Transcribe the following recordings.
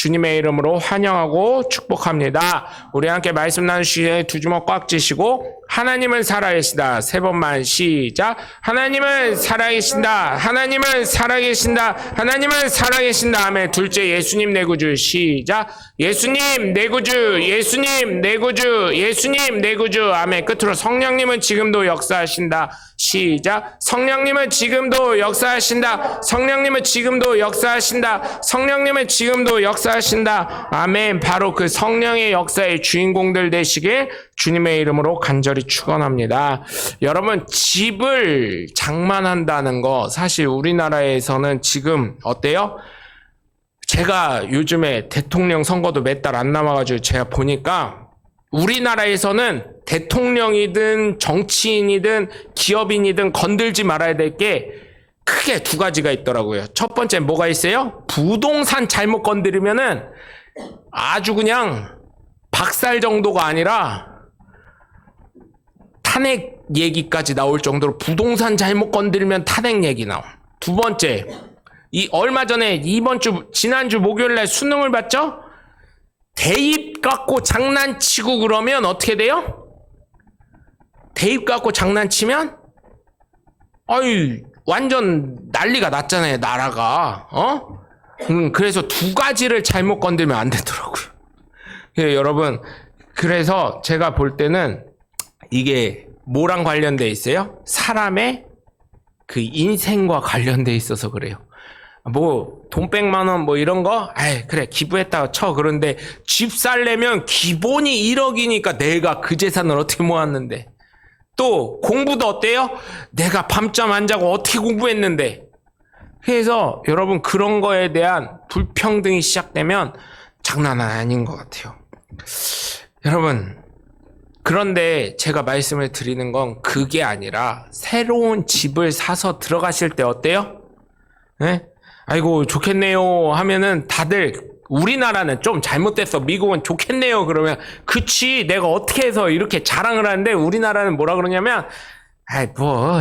주님의 이름으로 환영하고 축복합니다. 우리 함께 말씀 나누시기에 두 주먹 꽉 쥐시고 하나님은 살아계신다. 세 번만 시작. 하나님은 살아계신다. 하나님은 살아계신다. 하나님은 살아계신다. 아멘. 둘째, 예수님 내 구주. 시작. 예수님 내 구주. 예수님 내 구주. 예수님 내 구주. 아멘. 끝으로 성령님은 지금도 역사하신다. 시작. 성령님은 지금도 역사하신다. 성령님은 지금도 역사하신다. 성령님은 지금도 역사하신다. 아멘. 바로 그 성령의 역사의 주인공들 되시길 주님의 이름으로 간절히 축원합니다. 여러분, 집을 장만한다는 거 사실 우리나라에서는 지금 어때요? 제가 요즘에 대통령 선거도 몇 달 안 남아가지고 제가 보니까 우리나라에서는 대통령이든 정치인이든 기업인이든 건들지 말아야 될 게 크게 두 가지가 있더라고요. 첫 번째 뭐가 있어요? 부동산 잘못 건드리면은 아주 그냥 박살 정도가 아니라 탄핵 얘기까지 나올 정도로 부동산 잘못 건드리면 탄핵 얘기 나와. 두 번째, 얼마 전에 지난주 목요일날 수능을 봤죠? 대입 갖고 장난치고 그러면 어떻게 돼요? 대입 갖고 장난치면 완전 난리가 났잖아요, 나라가. 그래서 두 가지를 잘못 건들면 안 되더라고요. 여러분, 그래서 제가 볼 때는 이게 뭐랑 관련돼 있어요? 사람의 그 인생과 관련돼 있어서 그래요. 돈 100만 원 이런 거? 그래, 기부했다가 쳐. 그런데 집 살려면 기본이 1억이니까 내가 그 재산을 어떻게 모았는데. 또 공부도 어때요? 내가 밤잠 안 자고 어떻게 공부했는데. 그래서 여러분, 그런 거에 대한 불평등이 시작되면 장난 아닌 것 같아요. 여러분, 그런데 제가 말씀을 드리는 건 그게 아니라 새로운 집을 사서 들어가실 때 어때요? 네? 아이고 좋겠네요 하면은 다들, 우리나라는 좀 잘못됐어, 미국은 좋겠네요 그러면 그치 내가 어떻게 해서 이렇게 자랑을 하는데, 우리나라는 뭐라 그러냐면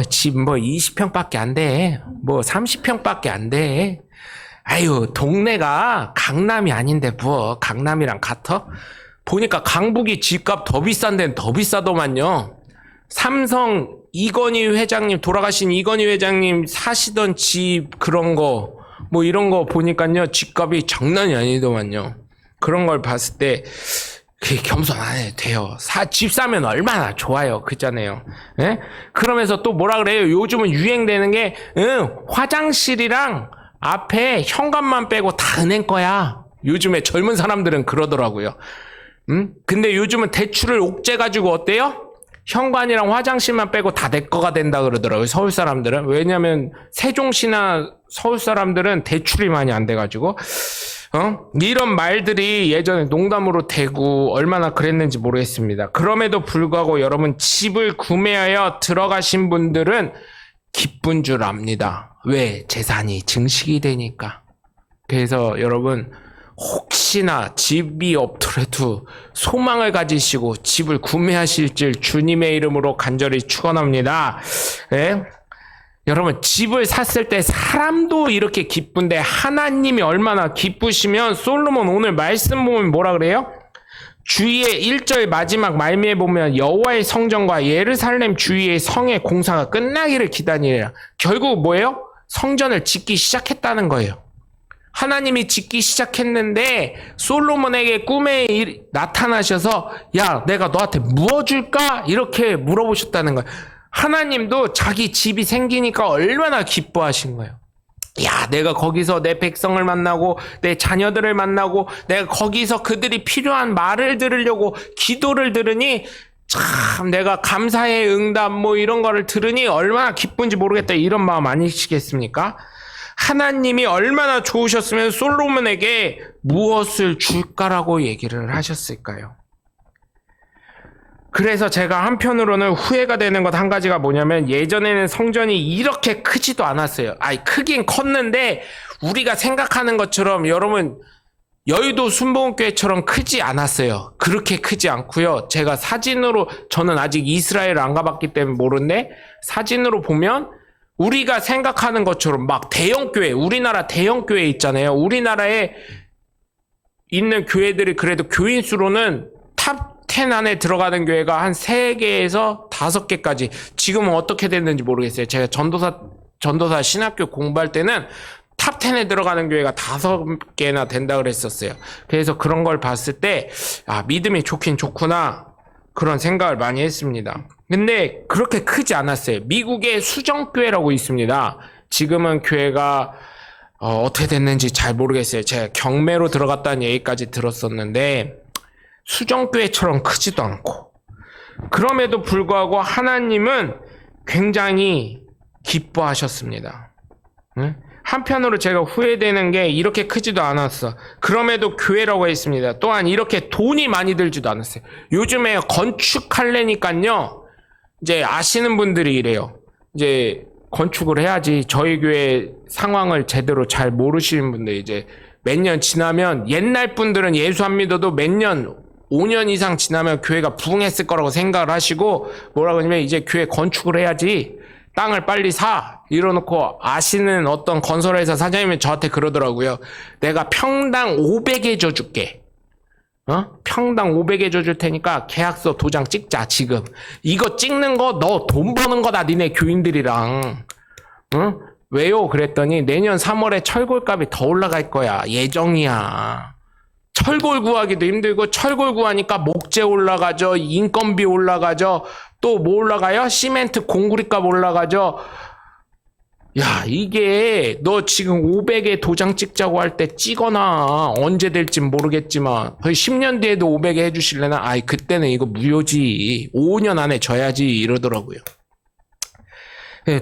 집 20평밖에 안 돼, 30평밖에 안 돼, 동네가 강남이 아닌데 강남이랑 같아? 보니까 강북이 집값 더 비싼 데는 더 비싸더만요. 삼성 돌아가신 이건희 회장님 사시던 집 그런 거 이런 거 보니까요, 집값이 장난이 아니더만요. 그런 걸 봤을 때 겸손 안 해도 돼요. 집 사면 얼마나 좋아요, 그잖아요. 예? 그러면서 또 뭐라 그래요? 요즘은 유행되는 게 화장실이랑 앞에 현관만 빼고 다 은행 거야. 요즘에 젊은 사람들은 그러더라고요. 근데 요즘은 대출을 옥죄가지고 어때요? 현관이랑 화장실만 빼고 다 내 거가 된다 그러더라고요, 서울 사람들은. 왜냐면 세종시나 서울 사람들은 대출이 많이 안 돼가지고. 이런 말들이 예전에 농담으로 되고 얼마나 그랬는지 모르겠습니다. 그럼에도 불구하고 여러분, 집을 구매하여 들어가신 분들은 기쁜 줄 압니다. 왜? 재산이 증식이 되니까. 그래서 여러분, 혹시나 집이 없더라도 소망을 가지시고 집을 구매하실 줄 주님의 이름으로 간절히 축원합니다. 예? 여러분, 집을 샀을 때 사람도 이렇게 기쁜데 하나님이 얼마나 기쁘시면, 솔로몬 오늘 말씀 보면 뭐라 그래요? 주위의 1절 마지막 말미에 보면 여호와의 성전과 예루살렘 주위의 성의 공사가 끝나기를 기다리라. 결국 뭐예요? 성전을 짓기 시작했다는 거예요. 하나님이 짓기 시작했는데 솔로몬에게 꿈에 나타나셔서 야, 내가 너한테 뭐 줄까? 이렇게 물어보셨다는 거예요. 하나님도 자기 집이 생기니까 얼마나 기뻐하신 거예요. 야, 내가 거기서 내 백성을 만나고 내 자녀들을 만나고 내가 거기서 그들이 필요한 말을 들으려고 기도를 들으니 참 내가 감사의 응답 이런 거를 들으니 얼마나 기쁜지 모르겠다, 이런 마음 아니시겠습니까? 하나님이 얼마나 좋으셨으면 솔로몬에게 무엇을 줄까라고 얘기를 하셨을까요? 그래서 제가 한편으로는 후회가 되는 것 한 가지가 뭐냐면, 예전에는 성전이 이렇게 크지도 않았어요. 크긴 컸는데 우리가 생각하는 것처럼 여러분 여의도 순복음교회처럼 크지 않았어요. 그렇게 크지 않고요. 제가 사진으로, 저는 아직 이스라엘을 안 가봤기 때문에 모르는데 사진으로 보면 우리가 생각하는 것처럼 막 대형교회, 우리나라 대형교회 있잖아요. 우리나라에 있는 교회들이 그래도 교인 수로는 탑 10 안에 들어가는 교회가 한 3개에서 5개까지. 지금은 어떻게 됐는지 모르겠어요. 제가 전도사 신학교 공부할 때는 탑 10에 들어가는 교회가 5개나 된다 그랬었어요. 그래서 그런 걸 봤을 때 믿음이 좋긴 좋구나 그런 생각을 많이 했습니다. 근데 그렇게 크지 않았어요. 미국에 수정교회라고 있습니다. 지금은 교회가 어떻게 됐는지 잘 모르겠어요. 제가 경매로 들어갔다는 얘기까지 들었었는데 수정교회처럼 크지도 않고, 그럼에도 불구하고 하나님은 굉장히 기뻐하셨습니다. 응? 한편으로 제가 후회되는 게 이렇게 크지도 않았어. 그럼에도 교회라고 했습니다. 또한 이렇게 돈이 많이 들지도 않았어요. 요즘에 건축하려니까요, 이제 아시는 분들이 이래요. 이제 건축을 해야지. 저희 교회 상황을 제대로 잘 모르시는 분들, 이제 몇 년 지나면, 옛날 분들은 예수 안 믿어도 몇 년, 5년 이상 지나면 교회가 부흥했을 거라고 생각을 하시고, 뭐라고 하냐면 이제 교회 건축을 해야지, 땅을 빨리 사 이러놓고, 아시는 어떤 건설회사 사장님이 저한테 그러더라고요. 내가 평당 500에 줘줄게. 평당 500에 줘줄 테니까 계약서 도장 찍자. 지금 이거 찍는 거 너 돈 버는 거다, 니네 교인들이랑. 왜요? 그랬더니 내년 3월에 철골값이 더 올라갈 거야. 예정이야. 철골 구하기도 힘들고, 철골 구하니까 목재 올라가죠, 인건비 올라가죠, 또 뭐 올라가요? 시멘트 공구리값 올라가죠. 야, 이게 너 지금 500에 도장 찍자고 할 때 찍어놔. 언제 될진 모르겠지만 거의 10년 뒤에도 500에 해주실래나? 아이, 그때는 이거 무효지. 5년 안에 져야지 이러더라고요.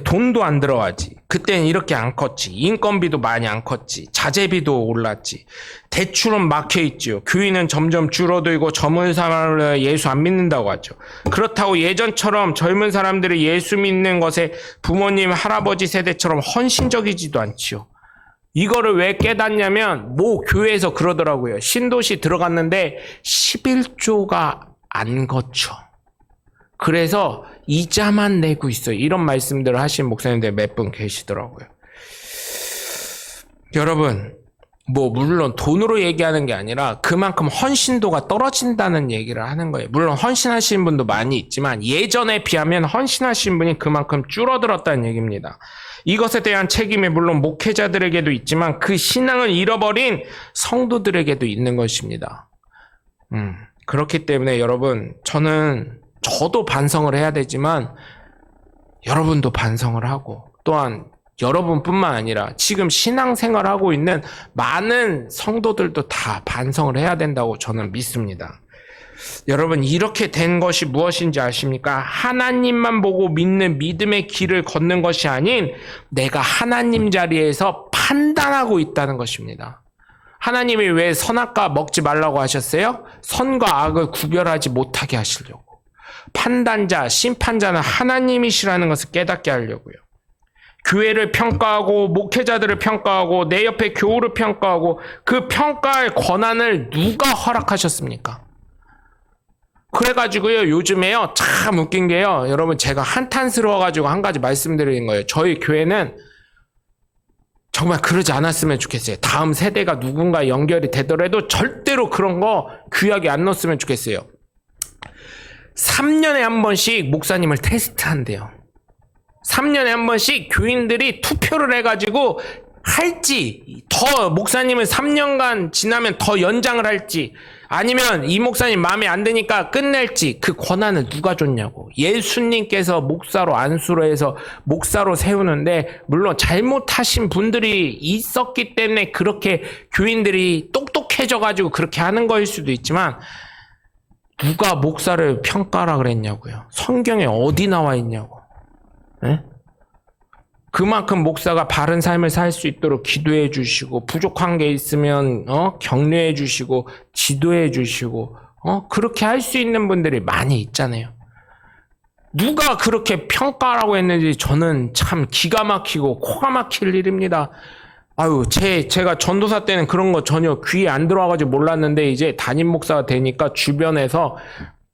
돈도 안 들어가지. 그때는 이렇게 안 컸지. 인건비도 많이 안 컸지. 자재비도 올랐지. 대출은 막혀있죠. 교인은 점점 줄어들고 젊은 사람을 예수 안 믿는다고 하죠. 그렇다고 예전처럼 젊은 사람들이 예수 믿는 것에 부모님, 할아버지 세대처럼 헌신적이지도 않지요. 이거를 왜 깨닫냐면 모 교회에서 그러더라고요. 신도시 들어갔는데 11조가 안 거쳐. 그래서 이자만 내고 있어요. 이런 말씀들을 하신 목사님들 몇 분 계시더라고요. 여러분, 물론 돈으로 얘기하는 게 아니라 그만큼 헌신도가 떨어진다는 얘기를 하는 거예요. 물론 헌신하시는 분도 많이 있지만 예전에 비하면 헌신하신 분이 그만큼 줄어들었다는 얘기입니다. 이것에 대한 책임이 물론 목회자들에게도 있지만 그 신앙을 잃어버린 성도들에게도 있는 것입니다. 그렇기 때문에 여러분, 저도 반성을 해야 되지만 여러분도 반성을 하고, 또한 여러분뿐만 아니라 지금 신앙생활을 하고 있는 많은 성도들도 다 반성을 해야 된다고 저는 믿습니다. 여러분, 이렇게 된 것이 무엇인지 아십니까? 하나님만 보고 믿는 믿음의 길을 걷는 것이 아닌 내가 하나님 자리에서 판단하고 있다는 것입니다. 하나님이 왜 선악과 먹지 말라고 하셨어요? 선과 악을 구별하지 못하게 하시려고. 판단자, 심판자는 하나님이시라는 것을 깨닫게 하려고요. 교회를 평가하고 목회자들을 평가하고 내 옆에 교우를 평가하고 그 평가할 권한을 누가 허락하셨습니까? 그래가지고요, 요즘에요, 참 웃긴 게요, 여러분, 제가 한탄스러워가지고 한 가지 말씀드리는 거예요. 저희 교회는 정말 그러지 않았으면 좋겠어요. 다음 세대가 누군가 연결이 되더라도 절대로 그런 거 규약에 안 넣었으면 좋겠어요. 3년에 한 번씩 목사님을 테스트한대요. 3년에 한 번씩 교인들이 투표를 해가지고 할지, 더 목사님은 3년간 지나면 더 연장을 할지, 아니면 이 목사님 마음에 안 드니까 끝낼지, 그 권한을 누가 줬냐고. 예수님께서 목사로 안수로 해서 목사로 세우는데, 물론 잘못하신 분들이 있었기 때문에 그렇게 교인들이 똑똑해져가지고 그렇게 하는 거일 수도 있지만, 누가 목사를 평가하라 그랬냐고요. 성경에 어디 나와 있냐고. 네? 그만큼 목사가 바른 삶을 살 수 있도록 기도해 주시고, 부족한 게 있으면 격려해 주시고, 지도해 주시고, 그렇게 할 수 있는 분들이 많이 있잖아요. 누가 그렇게 평가라고 했는지 저는 참 기가 막히고 코가 막힐 일입니다. 제가 전도사 때는 그런 거 전혀 귀에 안 들어와가지고 몰랐는데, 이제 담임 목사가 되니까 주변에서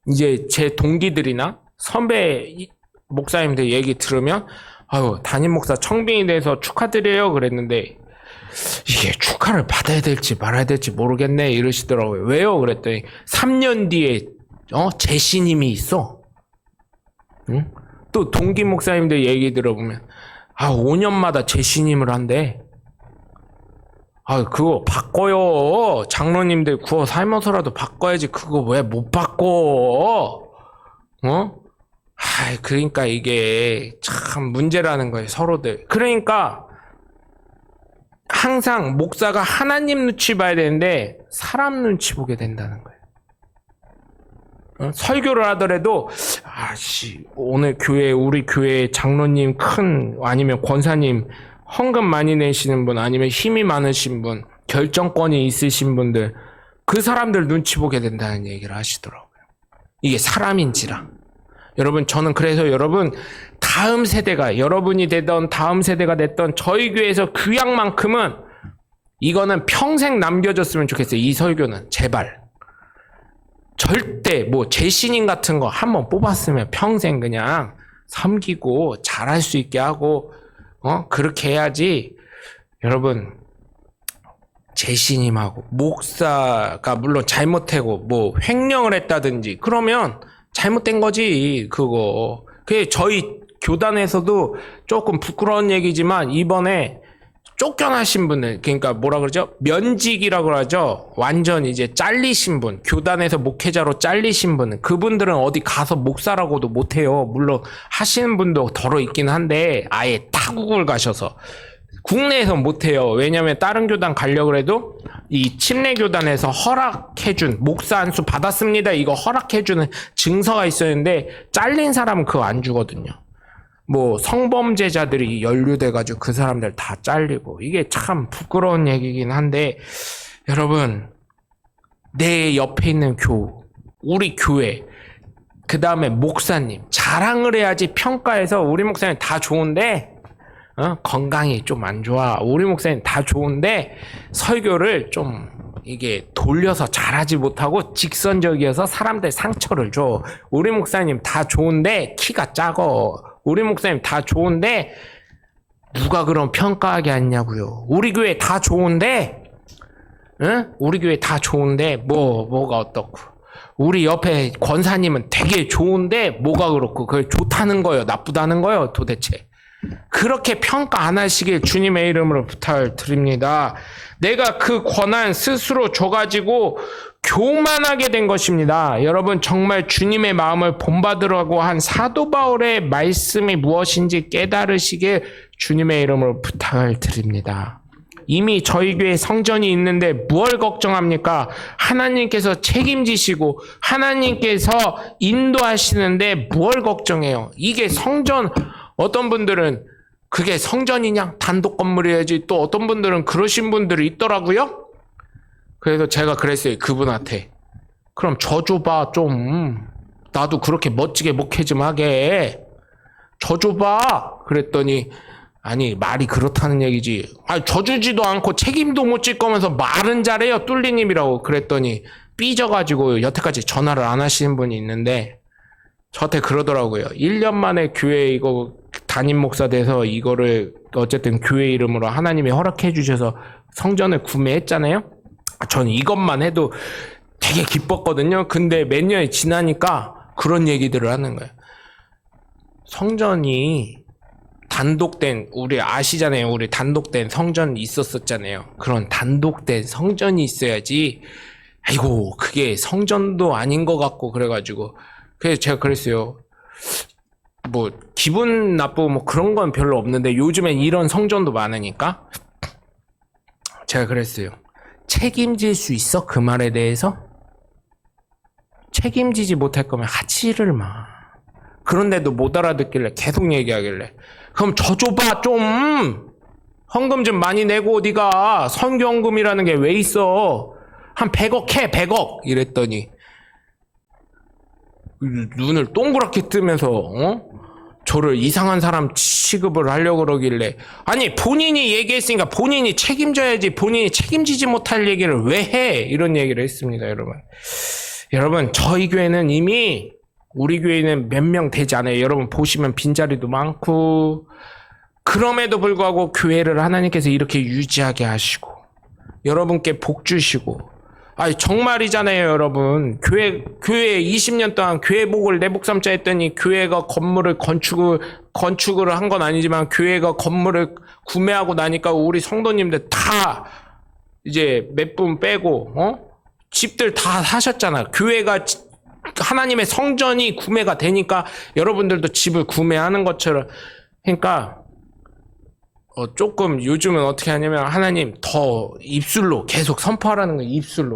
이제 제 동기들이나 선배 목사님들 얘기 들으면, 담임 목사 청빙이 돼서 축하드려요 그랬는데, 이게 축하를 받아야 될지 말아야 될지 모르겠네 이러시더라고요. 왜요? 그랬더니 3년 뒤에 재신임이 있어. 응? 또 동기 목사님들 얘기 들어보면 5년마다 재신임을 한대. 그거 바꿔요. 장로님들 구워 삶아서라도 바꿔야지. 그거 왜 못 바꿔? 그러니까 이게 참 문제라는 거예요, 서로들. 그러니까 항상 목사가 하나님 눈치 봐야 되는데 사람 눈치 보게 된다는 거예요. 설교를 하더라도 오늘 우리 교회 장로님 아니면 권사님 헌금 많이 내시는 분, 아니면 힘이 많으신 분, 결정권이 있으신 분들, 그 사람들 눈치 보게 된다는 얘기를 하시더라고요. 이게 사람인지라. 여러분, 저는 그래서 여러분, 다음 세대가, 여러분이 되던 다음 세대가 됐던 저희 교회에서 규약만큼은 이거는 평생 남겨졌으면 좋겠어요. 이 설교는. 제발. 절대 재신임 같은 거 한번 뽑았으면 평생 그냥 섬기고 잘할 수 있게 하고 그렇게 해야지. 여러분, 재신임하고 목사가 물론 잘못하고 횡령을 했다든지 그러면 잘못된 거지. 그거. 저희 교단에서도 조금 부끄러운 얘기지만 이번에 쫓겨나신 분들, 그러니까 뭐라 그러죠? 면직이라고 하죠. 완전 이제 잘리신 분, 교단에서 목회자로 잘리신 분, 그분들은 어디 가서 목사라고도 못해요. 물론 하시는 분도 덜어 있긴 한데 아예 타국을 가셔서 국내에서 못해요. 왜냐면 다른 교단 가려고 해도 이 침례교단에서 허락해준 목사 안수 받았습니다. 이거 허락해주는 증서가 있었는데 잘린 사람은 그거 안 주거든요. 성범죄자들이 연루돼가지고 그 사람들 다 잘리고, 이게 참 부끄러운 얘기긴 한데, 여러분, 내 옆에 있는 우리 교회, 그 다음에 목사님, 자랑을 해야지. 평가해서 우리 목사님 다 좋은데, 건강이 좀 안 좋아. 우리 목사님 다 좋은데, 설교를 좀, 이게 돌려서 잘하지 못하고 직선적이어서 사람들 상처를 줘. 우리 목사님 다 좋은데, 키가 작어. 우리 목사님 다 좋은데 누가 그럼 평가하게 하냐고요. 우리 교회 다 좋은데, 우리 교회 다 좋은데 뭐가 어떻고, 우리 옆에 권사님은 되게 좋은데 뭐가 그렇고, 그게 좋다는 거예요, 나쁘다는 거예요, 도대체. 그렇게 평가 안 하시길 주님의 이름으로 부탁을 드립니다. 내가 그 권한 스스로 줘가지고 교만하게 된 것입니다. 여러분, 정말 주님의 마음을 본받으라고 한 사도 바울의 말씀이 무엇인지 깨달으시길 주님의 이름으로 부탁을 드립니다. 이미 저희 교회 성전이 있는데 무얼 걱정합니까? 하나님께서 책임지시고 하나님께서 인도하시는데 무얼 걱정해요? 이게 성전, 어떤 분들은 그게 성전이냐? 단독 건물이어야지. 또 어떤 분들은 그러신 분들이 있더라고요. 그래서 제가 그랬어요, 그분한테. 그럼 져줘봐, 좀. 나도 그렇게 멋지게 목회 좀 하게. 져줘봐. 그랬더니, 아니, 말이 그렇다는 얘기지. 져주지도 않고 책임도 못 질 거면서 말은 잘해요, 뚫리님이라고. 그랬더니 삐져가지고 여태까지 전화를 안 하시는 분이 있는데, 저한테 그러더라고요. 1년 만에 교회 이거 담임 목사 돼서 이거를 어쨌든 교회 이름으로 하나님이 허락해 주셔서 성전을 구매했잖아요. 저는 이것만 해도 되게 기뻤거든요. 근데 몇 년이 지나니까 그런 얘기들을 하는 거예요. 성전이 단독된, 우리 아시잖아요. 우리 단독된 성전이 있었잖아요. 그런 단독된 성전이 있어야지. 아이고, 그게 성전도 아닌 것 같고 그래가지고. 그래서 제가 그랬어요. 기분 나쁘고 그런 건 별로 없는데 요즘엔 이런 성전도 많으니까. 제가 그랬어요. 책임질 수 있어? 그 말에 대해서? 책임지지 못할 거면 하지를 마. 그런데도 못 알아듣길래 계속 얘기하길래, 그럼 져줘봐 좀. 헌금 좀 많이 내고 네가 선교헌금이라는 게 왜 있어? 한 100억 해, 100억. 이랬더니 눈을 동그랗게 뜨면서 저를 이상한 사람 취급을 하려고 그러길래, 아니 본인이 얘기했으니까 본인이 책임져야지, 본인이 책임지지 못할 얘기를 왜 해? 이런 얘기를 했습니다. 여러분 저희 교회는 이미, 우리 교회는 몇 명 되지 않아요. 여러분 보시면 빈자리도 많고, 그럼에도 불구하고 교회를 하나님께서 이렇게 유지하게 하시고, 여러분께 복 주시고, 아니 정말이잖아요, 여러분. 교회 20년 동안 교회 복을 내 복 삼자 했더니 교회가 건물을 건축을 한 건 아니지만 교회가 건물을 구매하고 나니까 우리 성도님들 다 이제 몇 분 빼고 집들 다 사셨잖아요. 교회가 하나님의 성전이 구매가 되니까 여러분들도 집을 구매하는 것처럼. 그러니까 조금 요즘은 어떻게 하냐면 하나님 더 입술로 계속 선포하라는 거예요.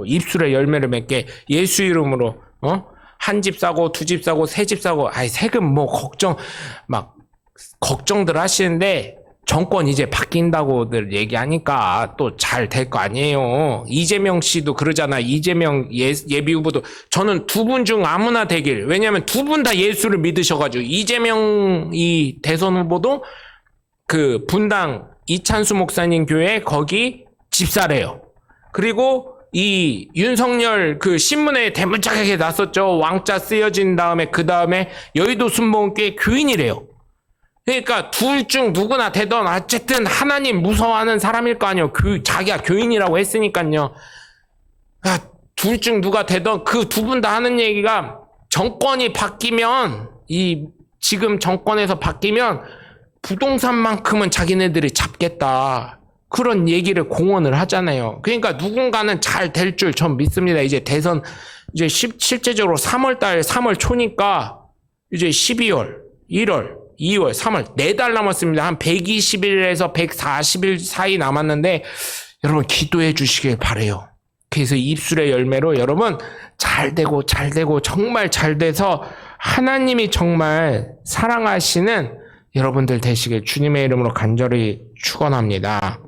입술에 열매를 맺게 예수 이름으로 한 집 사고 두 집 사고 세 집 사고 세금 뭐 걱정들 하시는데 정권 이제 바뀐다고들 얘기하니까 또 잘 될 거 아니에요. 이재명 씨도 그러잖아. 이재명 예비 후보도 저는 두 분 중 아무나 되길. 왜냐하면 두 분 다 예수를 믿으셔가지고 이재명 이 대선 후보도 그 분당 이찬수 목사님 교회 거기 집사래요. 그리고 이 윤석열 그 신문에 대문짝하게 났었죠. 왕자 쓰여진 다음에 그 다음에 여의도 순복음교회 교인이래요. 그러니까 둘 중 누구나 되던 어쨌든 하나님 무서워하는 사람일 거 아니에요. 자기가 교인이라고 했으니까요. 둘 중 누가 되던 그 두 분 다 하는 얘기가 정권이 바뀌면 지금 정권에서 바뀌면 부동산만큼은 자기네들이 잡겠다. 그런 얘기를 공언을 하잖아요. 그러니까 누군가는 잘 될 줄 전 믿습니다. 이제 대선 이제 실제적으로 3월 초니까 이제 12월, 1월, 2월, 3월 4달 남았습니다. 한 120일에서 140일 사이 남았는데 여러분 기도해 주시길 바래요. 그래서 입술의 열매로 여러분 잘 되고 정말 잘 돼서 하나님이 정말 사랑하시는 여러분들 되시길 주님의 이름으로 간절히 축원합니다.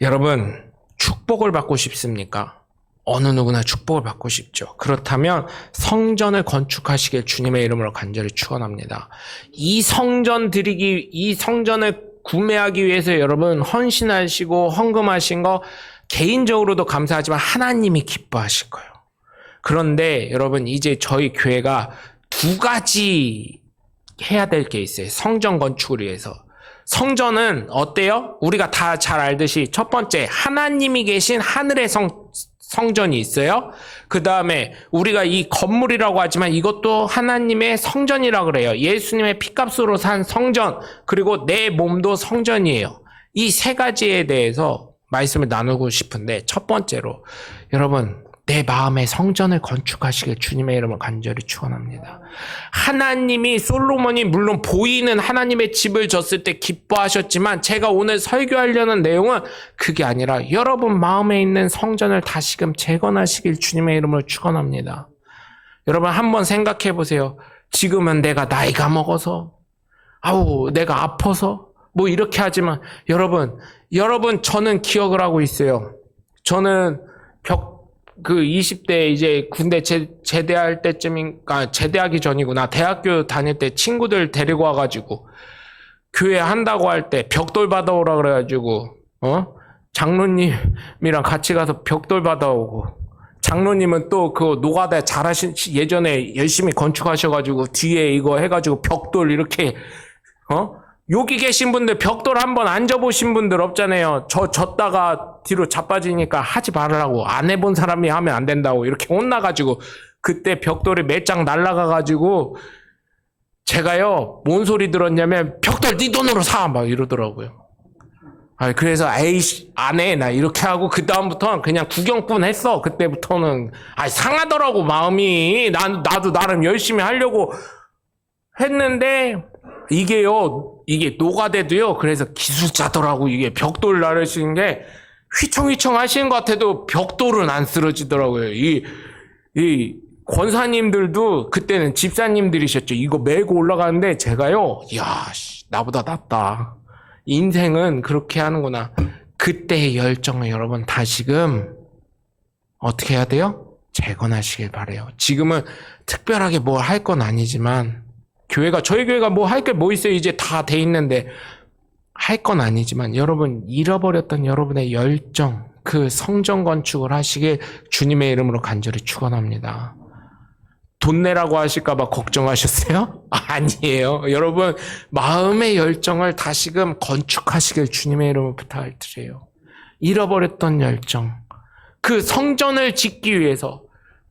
여러분 축복을 받고 싶습니까? 어느 누구나 축복을 받고 싶죠. 그렇다면 성전을 건축하시길 주님의 이름으로 간절히 축원합니다. 이 성전을 구매하기 위해서 여러분 헌신하시고 헌금하신 거 개인적으로도 감사하지만 하나님이 기뻐하실 거예요. 그런데 여러분 이제 저희 교회가 두 가지 해야 될 게 있어요. 성전 건축을 위해서. 성전은 어때요? 우리가 다 잘 알듯이 첫 번째 하나님이 계신 하늘의 성전이 있어요. 그 다음에 우리가 이 건물이라고 하지만 이것도 하나님의 성전이라고 그래요. 예수님의 피값으로 산 성전, 그리고 내 몸도 성전이에요. 이 세 가지에 대해서 말씀을 나누고 싶은데 첫 번째로 여러분 내 마음의 성전을 건축하시길 주님의 이름을 간절히 축원합니다. 하나님이 솔로몬이 물론 보이는 하나님의 집을 졌을 때 기뻐하셨지만 제가 오늘 설교하려는 내용은 그게 아니라 여러분 마음에 있는 성전을 다시금 재건하시길 주님의 이름으로 축원합니다. 여러분 한번 생각해 보세요. 지금은 내가 나이가 먹어서 내가 아파서 뭐 이렇게 하지만 여러분 저는 기억을 하고 있어요. 저는 20대 이제 군대 제대할 때쯤인가, 제대하기 전이구나. 대학교 다닐 때 친구들 데리고 와가지고 교회 한다고 할 때 벽돌 받아오라 그래가지고 장로님이랑 같이 가서 벽돌 받아오고, 장로님은 또 그 노가다 예전에 열심히 건축하셔가지고 뒤에 이거 해가지고 벽돌 이렇게 여기 계신 분들 벽돌 한번 앉아보신 분들 없잖아요. 졌다가 뒤로 자빠지니까 하지 말라고, 안 해본 사람이 하면 안 된다고 이렇게 혼나가지고 그때 벽돌이 몇 장 날라가가지고 제가요 뭔 소리 들었냐면 벽돌 네 돈으로 사 막 이러더라고요. 그래서 에이씨 안 해 나 이렇게 하고 그 다음부터는 그냥 구경꾼 했어. 그때부터는 상하더라고 마음이. 나도 나름 열심히 하려고 했는데 이게 노가대도요. 그래서 기술자더라고. 이게 벽돌 나르시는 게 휘청휘청 하시는 것 같아도 벽돌은 안 쓰러지더라고요. 이 권사님들도 그때는 집사님들이셨죠. 이거 메고 올라가는데 제가요, 나보다 낫다. 인생은 그렇게 하는구나. 그때의 열정을 여러분 다시금 어떻게 해야 돼요? 재건하시길 바래요. 지금은 특별하게 뭘 할 건 아니지만 저희 교회가 뭐 할 게 뭐 있어요? 이제 다 돼 있는데 할 건 아니지만 여러분 잃어버렸던 여러분의 열정, 그 성전 건축을 하시길 주님의 이름으로 간절히 축원합니다. 돈 내라고 하실까봐 걱정하셨어요? 아니에요. 여러분 마음의 열정을 다시금 건축하시길 주님의 이름으로 부탁드려요. 잃어버렸던 열정, 그 성전을 짓기 위해서.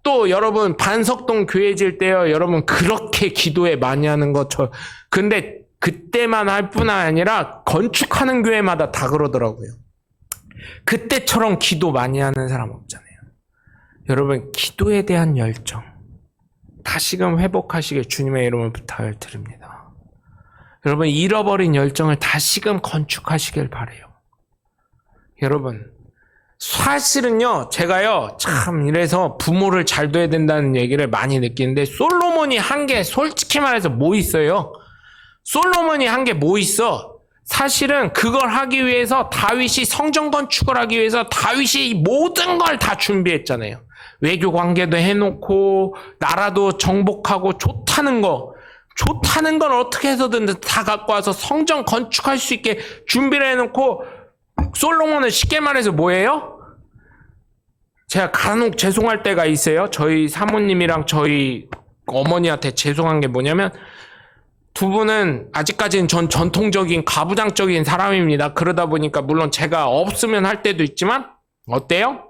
또 여러분 반석동 교회 질 때요, 여러분 그렇게 기도회 많이 하는 것처럼. 근데 그때만 할 뿐 아니라 건축하는 교회마다 다 그러더라고요. 그때처럼 기도 많이 하는 사람 없잖아요. 여러분 기도에 대한 열정 다시금 회복하시길 주님의 이름으로 부탁을 드립니다. 여러분 잃어버린 열정을 다시금 건축하시길 바라요. 여러분 사실은요, 제가요 참 이래서 부모를 잘 둬야 된다는 얘기를 많이 느끼는데, 솔로몬이 한 게 솔직히 말해서 뭐 있어요? 솔로몬이 한 게 뭐 있어? 사실은 그걸 하기 위해서 다윗이 성전 건축을 하기 위해서 다윗이 모든 걸 다 준비했잖아요. 외교 관계도 해놓고 나라도 정복하고 좋다는 건 어떻게 해서든 다 갖고 와서 성전 건축할 수 있게 준비를 해놓고, 솔로몬은 쉽게 말해서 뭐예요? 제가 간혹 죄송할 때가 있어요. 저희 사모님이랑 저희 어머니한테 죄송한 게 뭐냐면, 두 분은 아직까지는 전 전통적인 가부장적인 사람입니다. 그러다 보니까 물론 제가 없으면 할 때도 있지만, 어때요?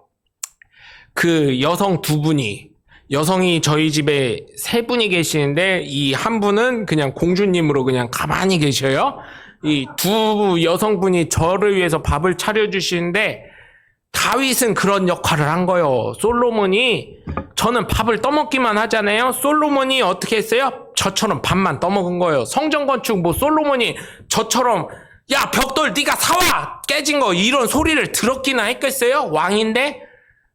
그 여성 두 분이, 여성이 저희 집에 세 분이 계시는데 이 한 분은 그냥 공주님으로 그냥 가만히 계셔요. 이 두 여성분이 저를 위해서 밥을 차려주시는데, 다윗은 그런 역할을 한 거예요. 솔로몬이, 저는 밥을 떠먹기만 하잖아요. 솔로몬이 어떻게 했어요? 저처럼 밥만 떠먹은 거예요. 성전 건축 뭐 솔로몬이 저처럼 야 벽돌 네가 사와 깨진 거 이런 소리를 들었기나 했겠어요? 왕인데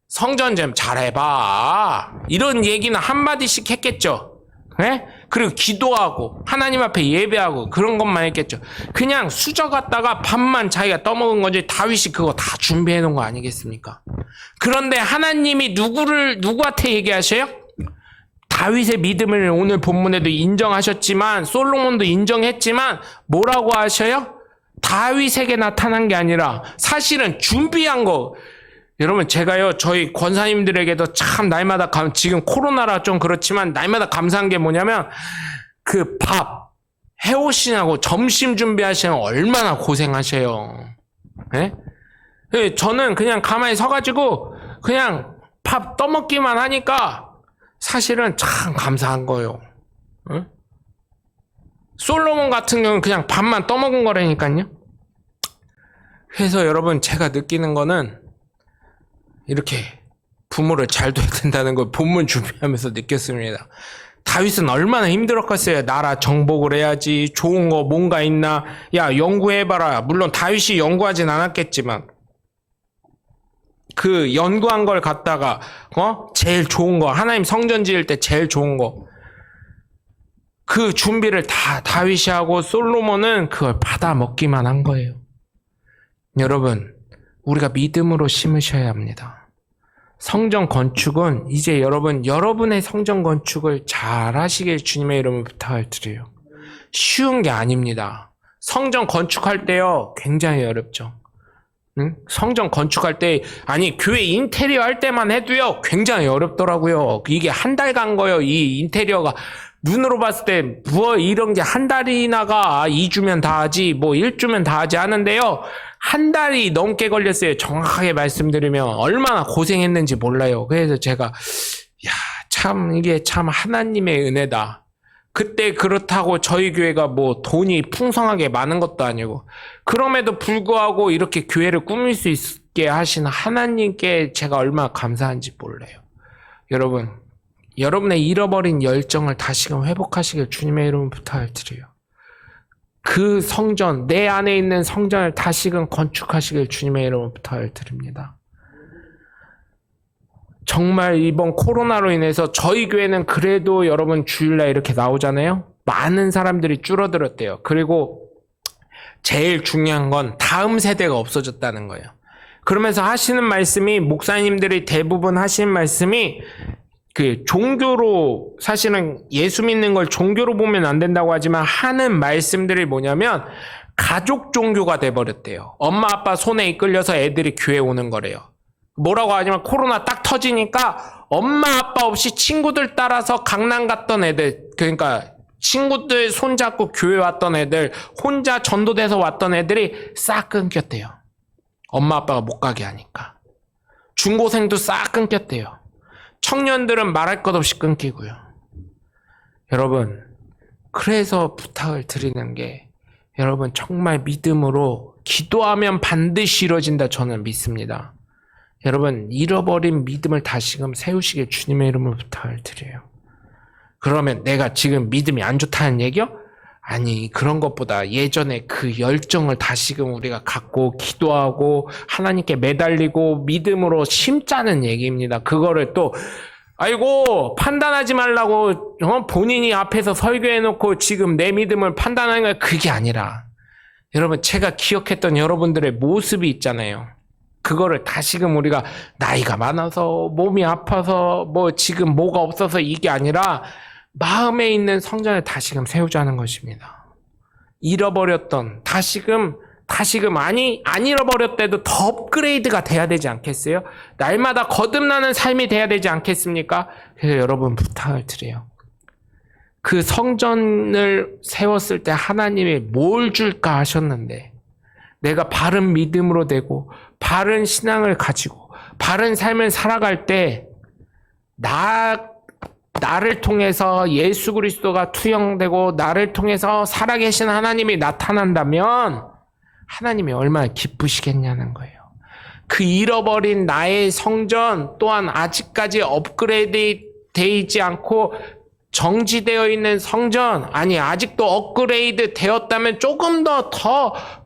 성전 좀 잘해봐 이런 얘기는 한마디씩 했겠죠. 네? 그리고 기도하고 하나님 앞에 예배하고 그런 것만 했겠죠. 그냥 수저 갖다가 밥만 자기가 떠먹은 거지, 다윗이 그거 다 준비해 놓은 거 아니겠습니까? 그런데 하나님이 누구한테 얘기하셔요? 다윗의 믿음을 오늘 본문에도 인정하셨지만, 솔로몬도 인정했지만 뭐라고 하셔요? 다윗에게 나타난 게 아니라 사실은 준비한 거. 여러분 제가요 저희 권사님들에게도 참 날마다 지금 코로나라 좀 그렇지만 날마다 감사한 게 뭐냐면, 그 밥 해오시냐고 점심 준비하시면 얼마나 고생하셔요. 예? 저는 그냥 가만히 서가지고 그냥 밥 떠먹기만 하니까 사실은 참 감사한 거예요. 예? 솔로몬 같은 경우는 그냥 밥만 떠먹은 거라니까요. 그래서 여러분 제가 느끼는 거는, 이렇게 부모를 잘 둬야 된다는 걸 본문 준비하면서 느꼈습니다. 다윗은 얼마나 힘들었겠어요. 나라 정복을 해야지, 좋은 거 뭔가 있나, 야 연구해봐라. 물론 다윗이 연구하진 않았겠지만 그 연구한 걸 갖다가 제일 좋은 거, 하나님 성전 지을 때 제일 좋은 거, 그 준비를 다 다윗이 하고 솔로몬은 그걸 받아 먹기만 한 거예요. 여러분 우리가 믿음으로 심으셔야 합니다. 성전 건축은 이제 여러분의 성전 건축을 잘 하시길 주님의 이름으로 부탁을 드려요. 쉬운 게 아닙니다. 성전 건축할 때요 굉장히 어렵죠. 응? 성전 건축할 때, 아니 교회 인테리어 할 때만 해도요 굉장히 어렵더라고요. 이게 한 달 간 거예요. 이 인테리어가 눈으로 봤을 때 뭐 이런 게 한 달이나 가, 2주면 다 하지, 뭐 1주면 다 하지 하는데요, 한 달이 넘게 걸렸어요. 정확하게 말씀드리면 얼마나 고생했는지 몰라요. 그래서 제가 참 이게 참 하나님의 은혜다. 그때 그렇다고 저희 교회가 뭐 돈이 풍성하게 많은 것도 아니고, 그럼에도 불구하고 이렇게 교회를 꾸밀 수 있게 하신 하나님께 제가 얼마나 감사한지 몰라요. 여러분, 여러분의 잃어버린 열정을 다시금 회복하시길 주님의 이름으로 부탁을 드려요. 그 성전, 내 안에 있는 성전을 다시금 건축하시길 주님의 이름으로 부탁을 드립니다. 정말 이번 코로나로 인해서 저희 교회는 그래도 여러분 주일날 이렇게 나오잖아요. 많은 사람들이 줄어들었대요. 그리고 제일 중요한 건 다음 세대가 없어졌다는 거예요. 그러면서 하시는 말씀이, 목사님들이 대부분 하시는 말씀이, 그 종교로, 사실은 예수 믿는 걸 종교로 보면 안 된다고 하지만 하는 말씀들이 뭐냐면 가족 종교가 돼버렸대요. 엄마 아빠 손에 이끌려서 애들이 교회 오는 거래요. 뭐라고 하냐면, 코로나 딱 터지니까 엄마 아빠 없이 친구들 따라서 강남 갔던 애들, 그러니까 친구들 손잡고 교회 왔던 애들, 혼자 전도돼서 왔던 애들이 싹 끊겼대요. 엄마 아빠가 못 가게 하니까. 중고생도 싹 끊겼대요. 청년들은 말할 것 없이 끊기고요. 여러분, 그래서 부탁을 드리는 게, 여러분 정말 믿음으로 기도하면 반드시 이루어진다 저는 믿습니다. 여러분, 잃어버린 믿음을 다시금 세우시길 주님의 이름으로 부탁을 드려요. 그러면 내가 지금 믿음이 안 좋다는 얘기요? 아니, 그런 것보다 예전에 그 열정을 다시금 우리가 갖고 기도하고 하나님께 매달리고 믿음으로 심자는 얘기입니다. 그거를 또 아이고 판단하지 말라고 본인이 앞에서 설교해놓고 지금 내 믿음을 판단하는 건 그게 아니라, 여러분 제가 기억했던 여러분들의 모습이 있잖아요. 그거를 다시금 우리가 나이가 많아서 몸이 아파서 뭐 지금 뭐가 없어서 이게 아니라 마음에 있는 성전을 다시금 세우자는 것입니다. 잃어버렸던 다시금 아니 안 잃어버렸대도 더 업그레이드가 돼야 되지 않겠어요? 날마다 거듭나는 삶이 돼야 되지 않겠습니까? 그래서 여러분 부탁을 드려요. 그 성전을 세웠을 때 하나님이 뭘 줄까 하셨는데, 내가 바른 믿음으로 되고 바른 신앙을 가지고 바른 삶을 살아갈 때 나를 통해서 예수 그리스도가 투영되고 나를 통해서 살아계신 하나님이 나타난다면 하나님이 얼마나 기쁘시겠냐는 거예요. 그 잃어버린 나의 성전 또한 아직까지 업그레이드 되지 않고 정지되어 있는 성전, 아니 아직도 업그레이드 되었다면 조금 더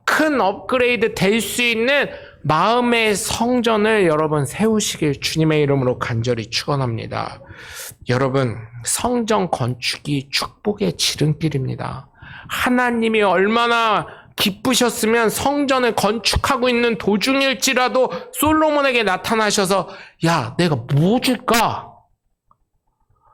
큰 업그레이드 될 수 있는 마음의 성전을 여러분 세우시길 주님의 이름으로 간절히 축원합니다. 여러분, 성전 건축이 축복의 지름길입니다. 하나님이 얼마나 기쁘셨으면 성전을 건축하고 있는 도중일지라도 솔로몬에게 나타나셔서 야, 내가 뭐 줄까?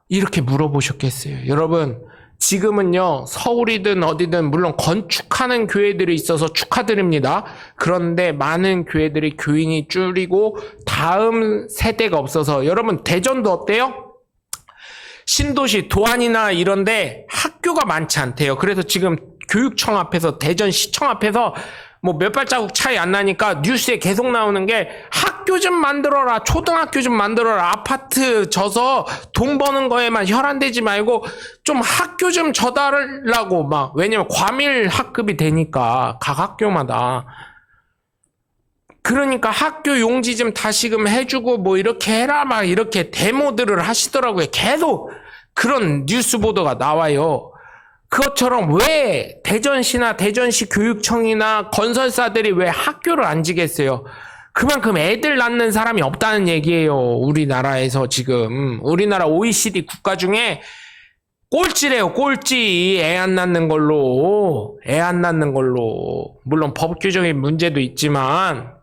이렇게 물어보셨겠어요. 여러분, 지금은요, 서울이든 어디든 물론 건축하는 교회들이 있어서 축하드립니다. 그런데 많은 교회들이 교인이 줄이고 다음 세대가 없어서, 여러분 대전도 어때요? 신도시 도안이나 이런데 학교가 많지 않대요. 그래서 지금 교육청 앞에서, 대전시청 앞에서 뭐 몇 발자국 차이 안 나니까 뉴스에 계속 나오는 게 학교 좀 만들어라, 초등학교 좀 만들어라, 아파트 져서 돈 버는 거에만 혈안되지 말고 좀 학교 좀 져달라고 막, 왜냐면 과밀 학급이 되니까 각 학교마다. 그러니까 학교 용지 좀 다시금 해주고 뭐 이렇게 해라 막 이렇게 데모들을 하시더라고요. 계속 그런 뉴스 보도가 나와요. 그것처럼 왜 대전시나 대전시 교육청이나 건설사들이 왜 학교를 안 지겠어요? 그만큼 애들 낳는 사람이 없다는 얘기예요. 우리나라에서 지금. 우리나라 OECD 국가 중에 꼴찌래요. 꼴찌. 애 안 낳는 걸로. 애 안 낳는 걸로. 물론 법규적인 문제도 있지만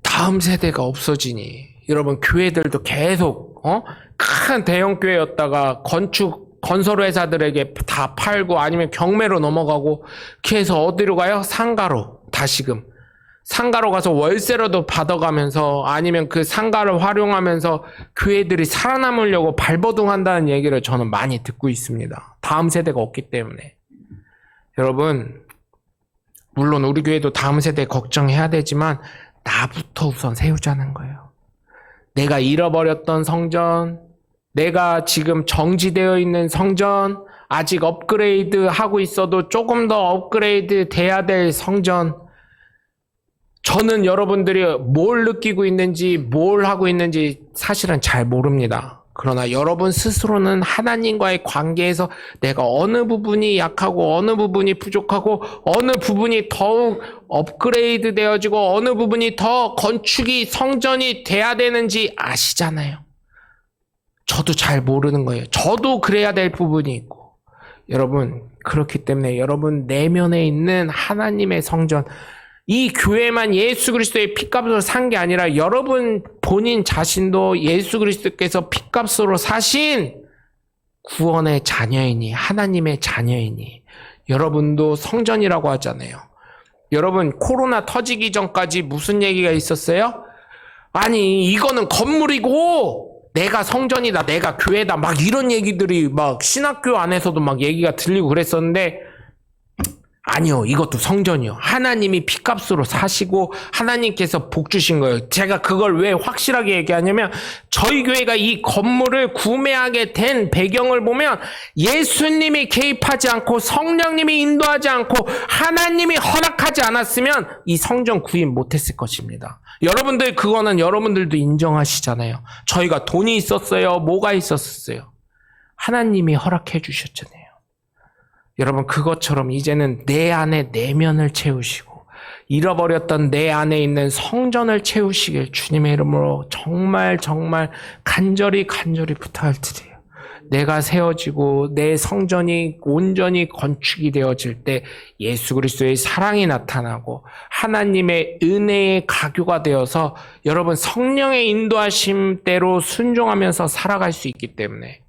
다음 세대가 없어지니, 여러분 교회들도 계속 큰 대형 교회였다가 건설회사들에게 다 팔고 아니면 경매로 넘어가고, 그래서 어디로 가요? 상가로. 다시금 상가로 가서 월세로도 받아가면서 아니면 그 상가를 활용하면서 교회들이 살아남으려고 발버둥한다는 얘기를 저는 많이 듣고 있습니다. 다음 세대가 없기 때문에. 여러분, 물론 우리 교회도 다음 세대 걱정해야 되지만 나부터 우선 세우자는 거예요. 내가 잃어버렸던 성전, 내가 지금 정지되어 있는 성전, 아직 업그레이드 하고 있어도 조금 더 업그레이드 돼야 될 성전, 저는 여러분들이 뭘 느끼고 있는지 뭘 하고 있는지 사실은 잘 모릅니다. 그러나 여러분 스스로는 하나님과의 관계에서 내가 어느 부분이 약하고 어느 부분이 부족하고 어느 부분이 더욱 업그레이드 되어지고 어느 부분이 더 건축이 성전이 돼야 되는지 아시잖아요. 저도 잘 모르는 거예요. 저도 그래야 될 부분이 있고. 여러분, 그렇기 때문에 여러분 내면에 있는 하나님의 성전, 이 교회만 예수 그리스도의 핏값으로 산 게 아니라 여러분 본인 자신도 예수 그리스도께서 핏값으로 사신 구원의 자녀이니 하나님의 자녀이니 여러분도 성전이라고 하잖아요. 여러분 코로나 터지기 전까지 무슨 얘기가 있었어요? 아니 이거는 건물이고 내가 성전이다, 내가 교회다, 막 이런 얘기들이 막 신학교 안에서도 막 얘기가 들리고 그랬었는데, 아니요, 이것도 성전이요. 하나님이 피값으로 사시고 하나님께서 복 주신 거예요. 제가 그걸 왜 확실하게 얘기하냐면 저희 교회가 이 건물을 구매하게 된 배경을 보면 예수님이 개입하지 않고 성령님이 인도하지 않고 하나님이 허락하지 않았으면 이 성전 구입 못했을 것입니다. 여러분들 그거는 여러분들도 인정하시잖아요. 저희가 돈이 있었어요. 뭐가 있었어요. 하나님이 허락해 주셨잖아요. 여러분 그것처럼 이제는 내 안에 내면을 채우시고 잃어버렸던 내 안에 있는 성전을 채우시길 주님의 이름으로 정말 간절히 부탁을 드려요. 내가 세워지고 내 성전이 온전히 건축이 되어질 때 예수 그리스도의 사랑이 나타나고 하나님의 은혜의 가교가 되어서 여러분 성령의 인도하심대로 순종하면서 살아갈 수 있기 때문에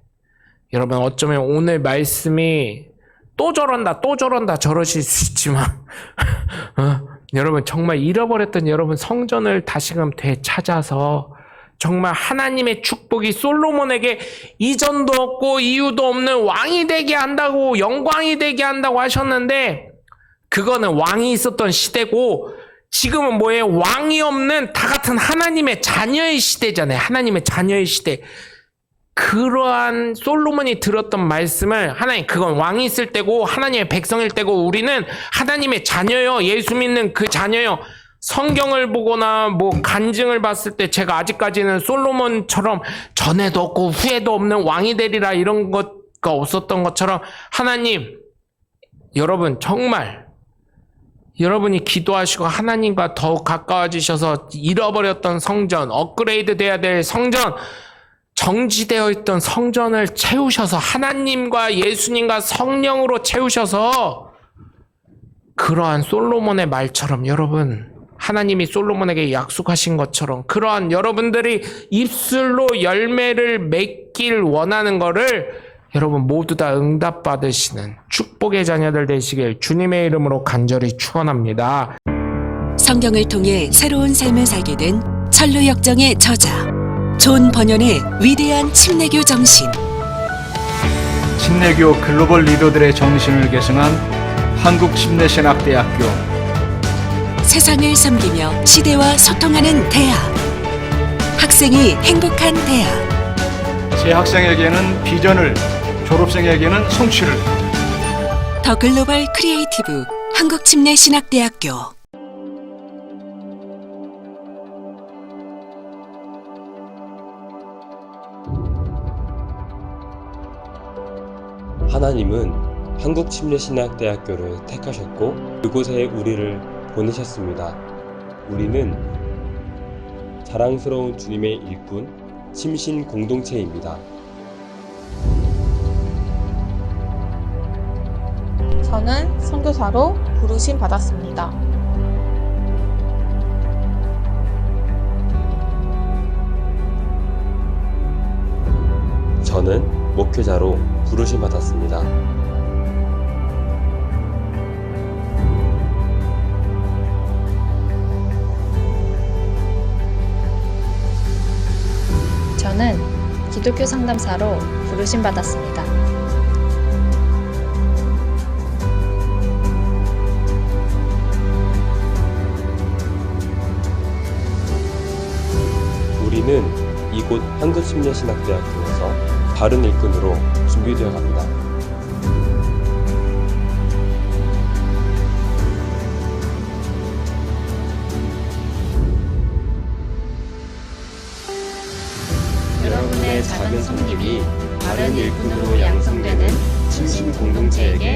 여러분 어쩌면 오늘 말씀이 또 저런다 저러실 수 있지만 여러분 정말 잃어버렸던 여러분 성전을 다시금 되찾아서 정말 하나님의 축복이 솔로몬에게 이전도 없고 이유도 없는 왕이 되게 한다고 영광이 되게 한다고 하셨는데 그거는 왕이 있었던 시대고 지금은 뭐예요? 왕이 없는 다 같은 하나님의 자녀의 시대잖아요. 하나님의 자녀의 시대. 그러한 솔로몬이 들었던 말씀을 하나님 그건 왕이 있을 때고 하나님의 백성일 때고 우리는 하나님의 자녀요. 예수 믿는 그 자녀요. 성경을 보거나 뭐 간증을 봤을 때 제가 아직까지는 솔로몬처럼 전에도 없고 후에도 없는 왕이 되리라 이런 것가 없었던 것처럼 하나님 여러분 정말 여러분이 기도하시고 하나님과 더욱 가까워지셔서 잃어버렸던 성전 업그레이드 돼야 될 성전 정지되어 있던 성전을 채우셔서 하나님과 예수님과 성령으로 채우셔서 그러한 솔로몬의 말처럼 여러분 하나님이 솔로몬에게 약속하신 것처럼 그러한 여러분들이 입술로 열매를 맺길 원하는 거를 여러분 모두 다 응답받으시는 축복의 자녀들 되시길 주님의 이름으로 간절히 축원합니다. 성경을 통해 새로운 삶을 살게 된 천루역정의 저자 존 번연의 위대한 침례교 정신. 침례교 글로벌 리더들의 정신을 계승한 한국침례신학대학교. 세상을 섬기며 시대와 소통하는 대학. 학생이 행복한 대학. 재학생에게는 비전을, 졸업생에게는 성취를. 더 글로벌 크리에이티브 한국침례신학대학교. 하나님은 한국침례신학대학교를 택하셨고 그곳에 우리를 보내셨습니다. 우리는 자랑스러운 주님의 일꾼 침신 공동체입니다. 저는 선교사로 부르심 받았습니다. 저는 목회자로 부르심 받았습니다. 저는 기독교 상담사로 부르심 받았습니다. 우리는 이곳 한국침례신학대학교에서 바른 일꾼으로 준비되어 갑니다. 여러분의 작은 섬김이 바른 일꾼으로 양성되는 침신 공동체에게